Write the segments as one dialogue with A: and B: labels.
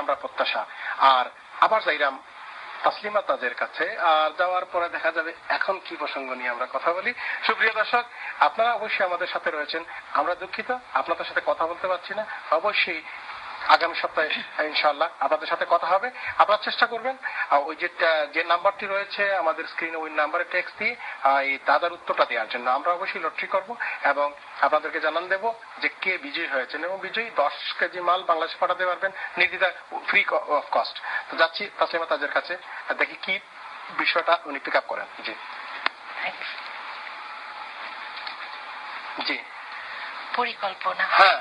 A: আমরা প্রত্যাশা। আর আবার যাইরাম তাসলিমা তাজের কাছে, আর যাওয়ার পরে দেখা যাবে এখন কি প্রসঙ্গ নিয়ে আমরা কথা বলি। সুপ্রিয় দর্শক, আপনারা অবশ্যই আমাদের সাথে রয়েছেন। আমরা দুঃখিত আপনাদের সাথে কথা বলতে পারছি না। অবশ্যই আগামী সপ্তাহে ইনশাআল্লাহ আপনাদের সাথে কথা হবে। আপনারা চেষ্টা করবেন ওই যে নাম্বারটি রয়েছে আমাদের স্ক্রিনে, ওই নাম্বারে টেক্সট দিয়ে এই দাদার উত্তরটা দেওয়ার জন্য। আমরা অবশ্যই লটারি করব এবং আপনাদেরকে জানান দেব যে কে বিজয়ী হয়েছেন, এবং বিজয়ী 10 কেজি মাল বাংলাদেশে পাঠাতে পারবেন নির্দ্বিধায়, ফ্রি অফ কস্ট। তো যাচ্ছি তাসলিমা তাজের কাছে, দেখি কি বিষয়টা উনি পিক আপ করেন। জি জি,
B: পরিকল্পনা।
A: হ্যাঁ,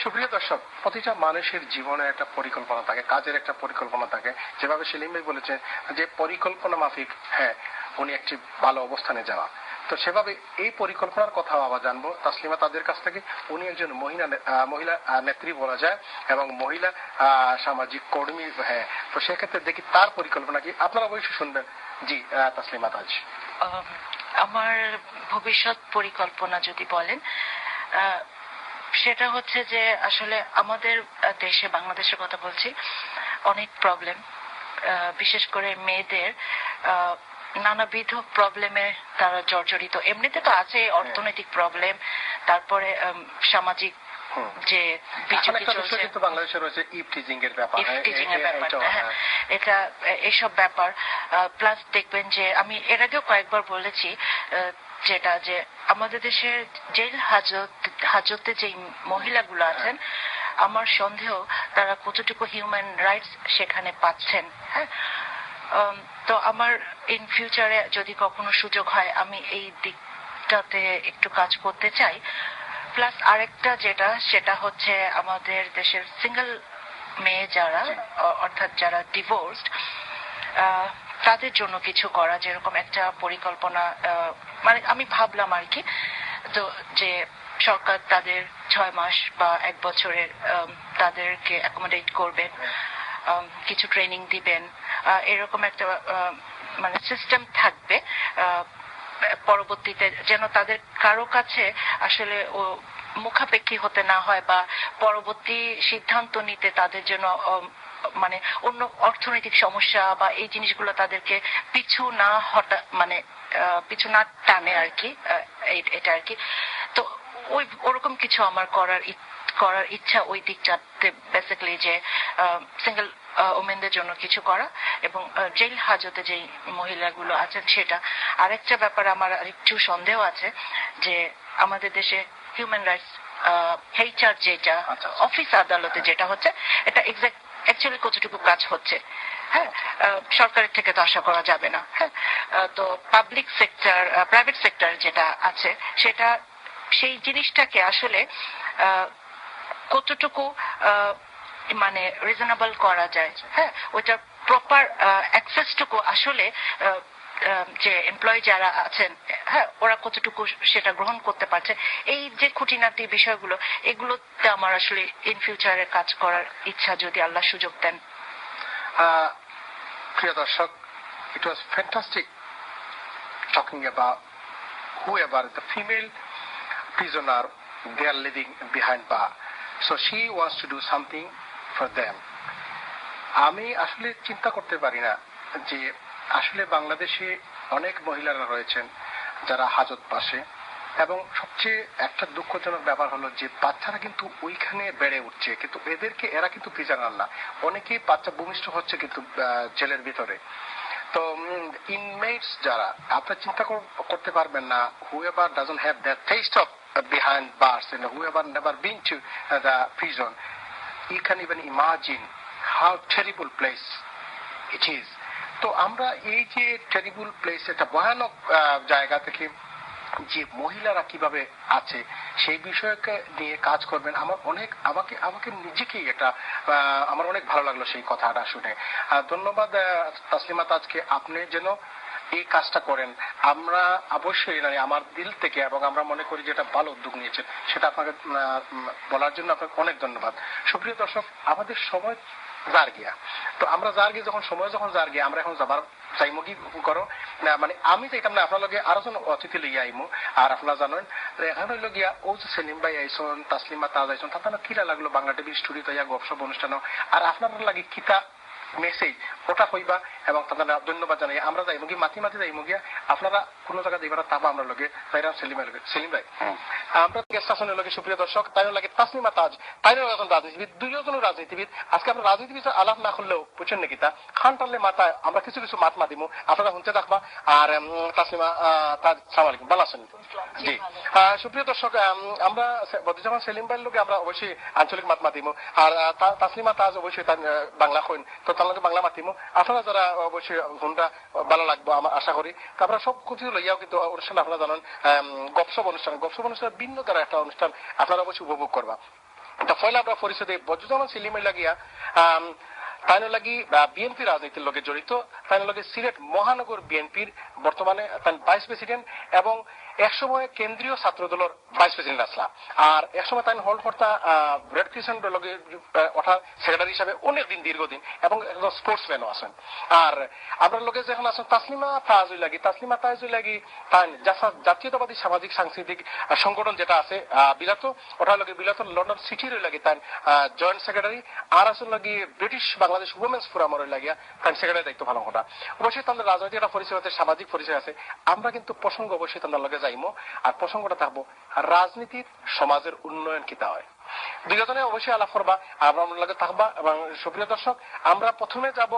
A: সুপ্রিয় দর্শক, প্রতিটা মানুষের জীবনে একটা পরিকল্পনা থাকে, কাজের একটা পরিকল্পনা থাকে। যেভাবে সেলিম ভাই বলেছেন যে পরিকল্পনা মাফিক হ্যাঁ উনি একটি ভালো অবস্থানে যাওয়া, তো সেভাবে এই পরিকল্পনার কথাও আবার জানবো তাসলিমা তাদের কাছ থেকে। উনি একজন মহিলা নেত্রী বলা যায় এবং মহিলা সামাজিক কর্মী। হ্যাঁ, তো সেক্ষেত্রে দেখি তার পরিকল্পনা কি, আপনারা অবশ্যই শুনবেন। জি তাসলিমা তাজ।
B: আমার ভবিষ্যৎ পরিকল্পনা যদি বলেন, সেটা হচ্ছে যে আসলে আমাদের দেশে, বাংলাদেশের কথা বলছি, অনেক প্রবলেম, বিশেষ করে মেয়েদের নানাবিধ প্রবলেমে তারা জর্জরিত। এমনিতে তো আছে অর্থনৈতিক প্রবলেম, তারপরে সামাজিক যে
A: বাংলাদেশে রয়েছে ইফটিজিং এর ব্যাপার,
B: এটা এইসব ব্যাপার। প্লাস দেখবেন যে আমি এর আগেও কয়েকবার বলেছি যেটা যে আমাদের দেশের জেল হাজতে যে মহিলাগুলো আছেন, আমার সন্দেহ তারা কতটুকু হিউম্যান রাইটস সেখানে পাচ্ছেন। হ্যাঁ, তো আমার ইন ফিউচারে যদি কখনো সুযোগ হয় আমি এই দিকটাতে একটু কাজ করতে চাই। প্লাস আরেকটা যেটা, সেটা হচ্ছে আমাদের দেশের সিঙ্গেল মেয়ে যারা, অর্থাৎ যারা ডিভোর্সড, তাদের জন্য কিছু করা, যেরকম একটা পরিকল্পনা মানে আমি ভাবলাম আর কি, তো যে সরকার তাদের 6 মাস বা 1 বছরের তাদেরকে অ্যাকোমোডেট করবেন, কিছু ট্রেনিং দিবেন, এরকম একটা মানে সিস্টেম থাকবে, পরবর্তীতে যেন তাদের কারো কাছে আসলে ও মুখাপেক্ষী হতে না হয়, বা পরবর্তী সিদ্ধান্ত নিতে তাদের জন্য মানে অন্য অর্থনৈতিক সমস্যা বা এই জিনিসগুলো তাদেরকে পিছু না টানে আর কি, এটা আর কি। তো ওরকম কিছু আমার করার ইচ্ছা ওই দিকটাতে, বেসিক্যালি যে সিঙ্গেল ওমেনদের জন্য কিছু করা, এবং জেল হাজতে যে মহিলাগুলো আছেন সেটা। আরেকটা ব্যাপার আমার একটু সন্দেহ আছে যে আমাদের দেশে হিউম্যান রাইটস হেইচার যেটা অফিস আদালতে যেটা হচ্ছে, এটা অ্যাকচুয়ালি কতটুকু কাজ হচ্ছে। হ্যাঁ, সরকারের থেকে তো আশা করা যাবে না। হ্যাঁ, তো পাবলিক সেক্টর, প্রাইভেট সেক্টর যেটা আছে, সেটা সেই জিনিসটাকে আসলে কতটুকু মানে রিজনেবল করা যায়। হ্যাঁ, ওইটার প্রপার অ্যাক্সেসটুকু আসলে যে এমপ্লয়ি যারা আছেন, হ্যাঁ, ওরা কতটুকু সেটা গ্রহণ করতে পারছে, এই যে খুঁটিনাটি বিষয়গুলো, এগুলোতে আমার আসলে ইন ফিউচারে কাজ করার ইচ্ছা, যদি আল্লাহ সুযোগ দেন।
A: প্রিয় দর্শক, it was fantastic talking about whoever the female prisoner they are living behind bar, so she wants to do something for them. আমি আসলে চিন্তা করতে পারি না যে আসলে বাংলাদেশে অনেক মহিলারা রয়েছেন যারা হাজত বাসে, এবং সবচেয়ে একটা দুঃখজনক ব্যাপার হলো যে বাচ্চারা কিন্তু ওইখানে বেড়ে উঠছে, কিন্তু এরা কিন্তু প্রিজনার না, অনেকেই বাচ্চা ভূমিষ্ঠ হচ্ছে কিন্তু জেলের ভিতরে। তো ইনমেটস যারা, আপনারা চিন্তা করতে পারবেন না, whoever doesn't have that taste of behind bars and whoever never been to the prison, you can even imagine how terrible place it is. তো আমরা এই যে টেরিবল প্লেস, একটা ভয়ানক জায়গা থেকে যে মহিলারা কিভাবে আছে সেই বিষয়কে নিয়ে কাজ করবেন, আমাকে নিজেকেই এটা আমার অনেক ভালো লাগলো সেই কথাটা শুনে। ধন্যবাদ তাসলিমা তাজকে, আপনি যেন এই কাজটা করেন, আমরা অবশ্যই আমার দিল থেকে, এবং আমরা মনে করি যেটা ভালো উদ্যোগ নিয়েছেন, সেটা আপনাকে বলার জন্য আপনাকে অনেক ধন্যবাদ। সুপ্রিয় দর্শক, আমাদের সময় জার্গিয়া। তো আমরা জার্গিয়া যখন সময় যখন জার্গিয়া আমরা এখন যাবার চাইমো কি করো না মানে আমি চাইতাম না আপনার লগে আরো জন অতিথি লইয়া আইমু। আর আপনারা জানেন এখন হইল গিয়া ও যে সেলিম ভাই আইসন তাসলিমা তাজ আইসন তাতে কিরা লাগলো বাংলা টিভির স্টুডিওতে ইয়া গপসপ অনুষ্ঠান আর আপনার লাগে কিতা মেসেজ ওটা হইবা এবং তাদের ধন্যবাদ জানাই। আমরা যাইমু কি মাতি মাতি যাইমু গিয়া আপনারা কোন জায়গা যাইবার তাবা আমরা লগে যাইরাম সেলিম ভাই লগে সেলিম ভাই আমরা গেস্ট আসনের লগে সুপ্রিয় দর্শক তাই লাগে তাসলিমা তাজ তাই এখন রাজনীতিবিদ দুইজন রাজনীতিবিদ আজকে আমরা রাজনীতিবিদ আলাপ না করলেও বুঝছেন নাকি তা খান টানলে মাথায় আমরা কিছু কিছু মাত মাতিমু আপনারা শুনতে থাকবা। আর তাসলিমা তাজ সালাম আলাইকুম ভালো আছেন? জি সুপ্রিয় দর্শক আমরা বদিজামান সেলিম ভাইয়ের লগে আমরা অবশ্যই আঞ্চলিক মাত মাতিমু আর তাসলিমা তাজ অবশ্যই বাংলা কইন তো তার লগে বাংলা মাতিমু আপনারা যারা অবশ্যই ঘন্টা ভালো লাগবো আমার আশা করি। আমরা সব কিছু লইয়াও কিন্তু অনুষ্ঠান আপনারা জানেন গপসপ অনুষ্ঠান ভিন্ন দ্বারা একটা অনুষ্ঠান আপনারা অবশ্যই উপভোগ করবা। তা ফলে আমরা পরিষদে বজ্রুজ্জামান সেলিমের লাগিয়া তাই লাগি বিএনপি রাজনীতির লগে জড়িত তাই লগে সিলেট মহানগর বিএনপির বর্তমানে ভাইস প্রেসিডেন্ট এবং একসময় কেন্দ্রীয় ছাত্র দলের ভাইস প্রেসিডেন্ট আসলা আর একসময় তাই হল কর্তা রেড ক্রিসেন্ট লগে অর্থাৎ সেক্রেটারি হিসাবে অনেকদিন দীর্ঘদিন এবং একজন স্পোর্টসম্যানও আছেন। আর আমরা লোকে যখন আছেন তাসলিমা তাজ লাগি তাই জাতীয়তাবাদী সামাজিক সাংস্কৃতিক সংগঠন যেটা আছে বিলাত ওটা লগে বিলাত লন্ডন সিটির লাগি তাই জয়েন্ট সেক্রেটারি আর আসলে লাগি ব্রিটিশ বাংলাদেশ উইমেন্স ফোরামের লাগিয়া তাই সেক্রেটারি দায়িত্ব পালন করা। অবশ্যই তাদের রাজনৈতিক একটা পরিচয় আছে সামাজিক পরিচয় আছে আমরা কিন্তু প্রসঙ্গ অবশ্যই তাদের লগে যাইমো আর প্রসঙ্গটা থাকবো রাজনীতির সমাজের উন্নয়ন কিতা হয় দুইজনে অবশ্যই আলাপ করবা আমরা লগে থাকবা। এবং সুপ্রিয় দর্শক আমরা প্রথমে যাব